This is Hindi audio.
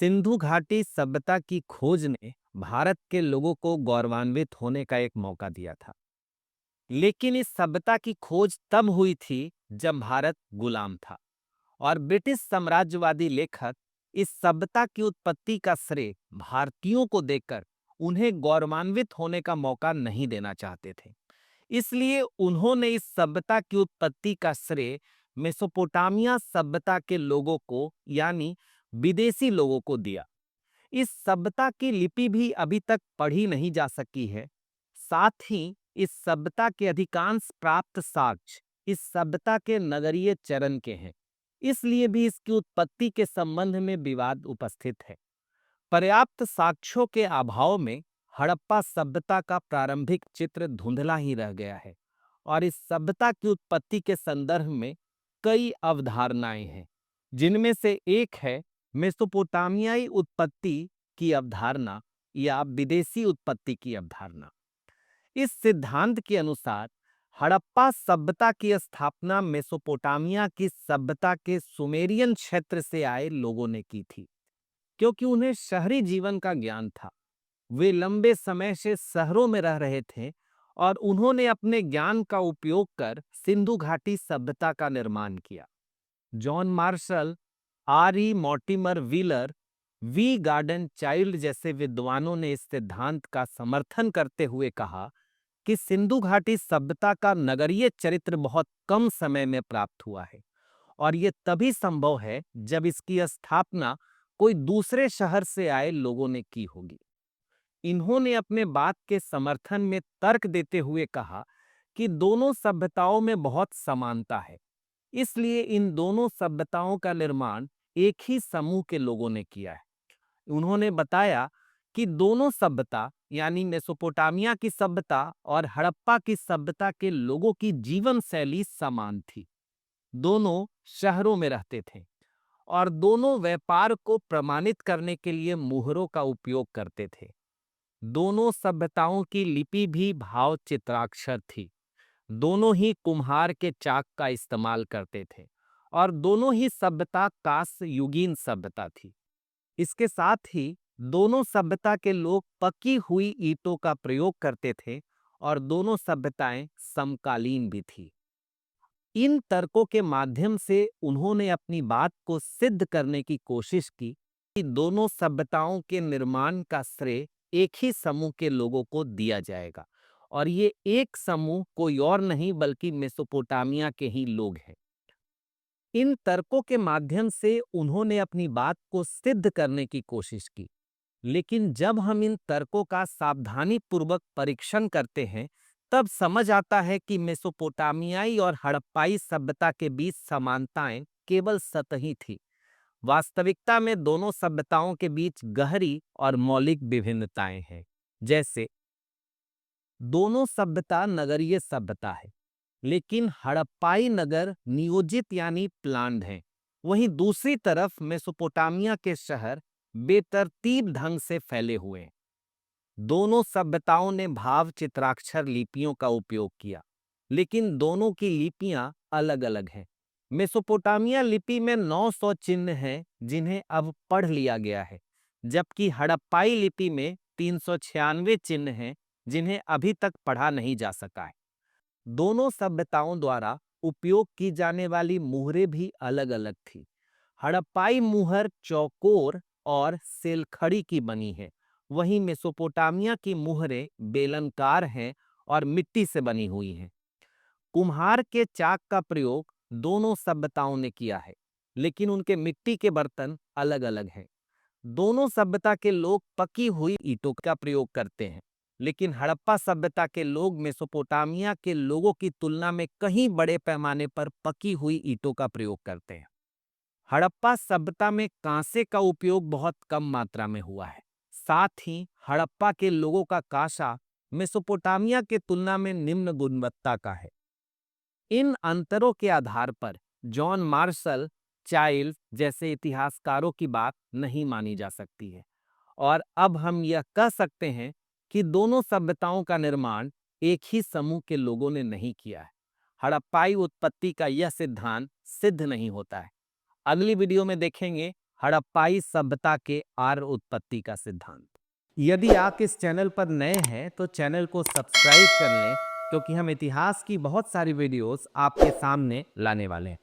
सिंधु घाटी सभ्यता की खोज ने भारत के लोगों को गौरवान्वित होने का एक मौका दिया था। लेकिन इस सभ्यता की खोज तब हुई थी जब भारत गुलाम था और ब्रिटिश साम्राज्यवादी लेखक इस सभ्यता की उत्पत्ति का श्रेय भारतीयों को देकर उन्हें गौरवान्वित होने का मौका नहीं देना चाहते थे। इसलिए उन्होंने इस सभ्यता की उत्पत्ति का श्रेय मेसोपोटामिया सभ्यता के लोगों को यानी विदेशी लोगों को दिया। इस सभ्यता की लिपि भी अभी तक पढ़ी नहीं जा सकी है। साथ ही इस सभ्यता के अधिकांश प्राप्त साक्ष्य इस सभ्यता के नगरीय चरण के हैं। इसलिए भी इसकी उत्पत्ति के संबंध में विवाद उपस्थित है। पर्याप्त साक्ष्यों के अभाव में हड़प्पा सभ्यता का प्रारंभिक चित्र धुंधला ही रह गया है और इस सभ्यता की उत्पत्ति के संदर्भ में कई अवधारणाएं हैं, जिनमें से एक है मेसोपोटामियाई उत्पत्ति की अवधारणा या विदेशी उत्पत्ति की अवधारणा। इस सिद्धांत के अनुसार हड़प्पा सभ्यता की स्थापना मेसोपोटामिया की सभ्यता के सुमेरियन क्षेत्र से आए लोगों ने की थी। क्योंकि उन्हें शहरी जीवन का ज्ञान था, वे लंबे समय से शहरों में रह रहे थे और उन्होंने अपने ज्ञान का उपयोग कर सिंधु घाटी सभ्यता का निर्माण किया। John Marshall, R E Mortimer Wheeler, V Gordon Childe जैसे विद्वानों ने इस सिद्धांत का समर्थन करते हुए कहा कि सिंधु घाटी सभ्यता का नगरीय चरित्र बहुत कम समय में प्राप्त हुआ है और यह तभी संभव है जब इसकी स्थापना कोई दूसरे शहर से आए लोगों ने की होगी। इन्होंने अपने बात के समर्थन में तर्क देते हुए कहा कि दोनों सभ्यताओं में बहुत समानता है, इसलिए इन दोनों सभ्यताओं का निर्माण एक ही समूह के लोगों ने किया है। उन्होंने बताया कि दोनों सभ्यता यानी मेसोपोटामिया की सभ्यता और हड़प्पा की सभ्यता के लोगों की जीवन शैली समान थी। दोनों शहरों में रहते थे और दोनों व्यापार को प्रमाणित करने के लिए मुहरों का उपयोग करते थे। दोनों सभ्यताओं की लिपि भी भाव चित्राक्षर थी। दोनों ही कुम्हार के चाक का इस्तेमाल करते थे और दोनों ही सभ्यता कांस्य युगीन सभ्यता थी। इसके साथ ही दोनों सभ्यता के लोग पकी हुई ईंटों का प्रयोग करते थे और दोनों सभ्यताएं समकालीन भी थी। इन तर्कों के माध्यम से उन्होंने अपनी बात को सिद्ध करने की कोशिश की कि दोनों सभ्यताओं के निर्माण का श्रेय एक ही समूह के लोगों को दिया जाएगा और ये एक समूह कोई और नहीं बल्कि मेसोपोटामिया के ही लोग हैं। इन तर्कों के माध्यम से उन्होंने अपनी बात को सिद्ध करने की कोशिश की, लेकिन जब हम इन तर्कों का सावधानी पूर्वक परीक्षण करते हैं तब समझ आता है कि मेसोपोटामियाई और हड़प्पाई सभ्यता के बीच समानताएं केवल सतही थी। वास्तविकता में दोनों सभ्यताओं के बीच गहरी और मौलिक विभिन्नताएं हैं। जैसे दोनों सभ्यता नगरीय सभ्यता है, लेकिन हड़प्पाई नगर नियोजित यानी प्लान्ड हैं। वहीं दूसरी तरफ मेसोपोटामिया के शहर बेतरतीब ढंग से फैले हुए हैं। दोनों सभ्यताओं ने भाव चित्राक्षर लिपियों का उपयोग किया, लेकिन दोनों की लिपियां अलग-अलग हैं। मेसोपोटामिया लिपि में 900 चिन्ह हैं जिन्हें अब पढ़ लिया गया है, जबकि हड़प्पाई लिपि में 396 चिन्ह हैं जिन्हें अभी तक पढ़ा नहीं जा सका है। दोनों सभ्यताओं द्वारा उपयोग की जाने वाली मुहरें भी अलग-अलग थी। हड़प्पाई मुहर चौकोर और सेलखड़ी की बनी है, वहीं मेसोपोटामिया की मुहरें बेलनकार हैं और मिट्टी से बनी हुई हैं। कुम्हार के चाक का प्रयोग दोनों सभ्यताओं ने किया है, लेकिन उनके मिट्टी के बर्तन अलग-अलग हैं। दोनों सभ्यता के लोग पकी हुई ईंटों का प्रयोग करते हैं, लेकिन हड़प्पा सभ्यता के लोग मेसोपोटामिया के लोगों की तुलना में कहीं बड़े पैमाने पर पकी हुई ईंटों का प्रयोग करते हैं। हड़प्पा सभ्यता में कांसे का उपयोग बहुत कम मात्रा में हुआ है। साथ ही हड़प्पा के लोगों का कांसा मेसोपोटामिया के तुलना में निम्न गुणवत्ता का है। इन अंतरों के आधार पर जॉन मार्शल, चाइल्ड जैसे इतिहासकारों की बात नहीं मानी जा सकती है और अब हम यह कह सकते हैं कि दोनों सभ्यताओं का निर्माण एक ही समूह के लोगों ने नहीं किया है। हड़प्पाई उत्पत्ति का यह सिद्धांत सिद्ध नहीं होता है। अगली वीडियो में देखेंगे हड़प्पाई सभ्यता के आर्य उत्पत्ति का सिद्धांत। यदि आप इस चैनल पर नए हैं तो चैनल को सब्सक्राइब कर लें, क्योंकि हम इतिहास की बहुत सारी वीडियोस आपके सामने लाने वाले हैं।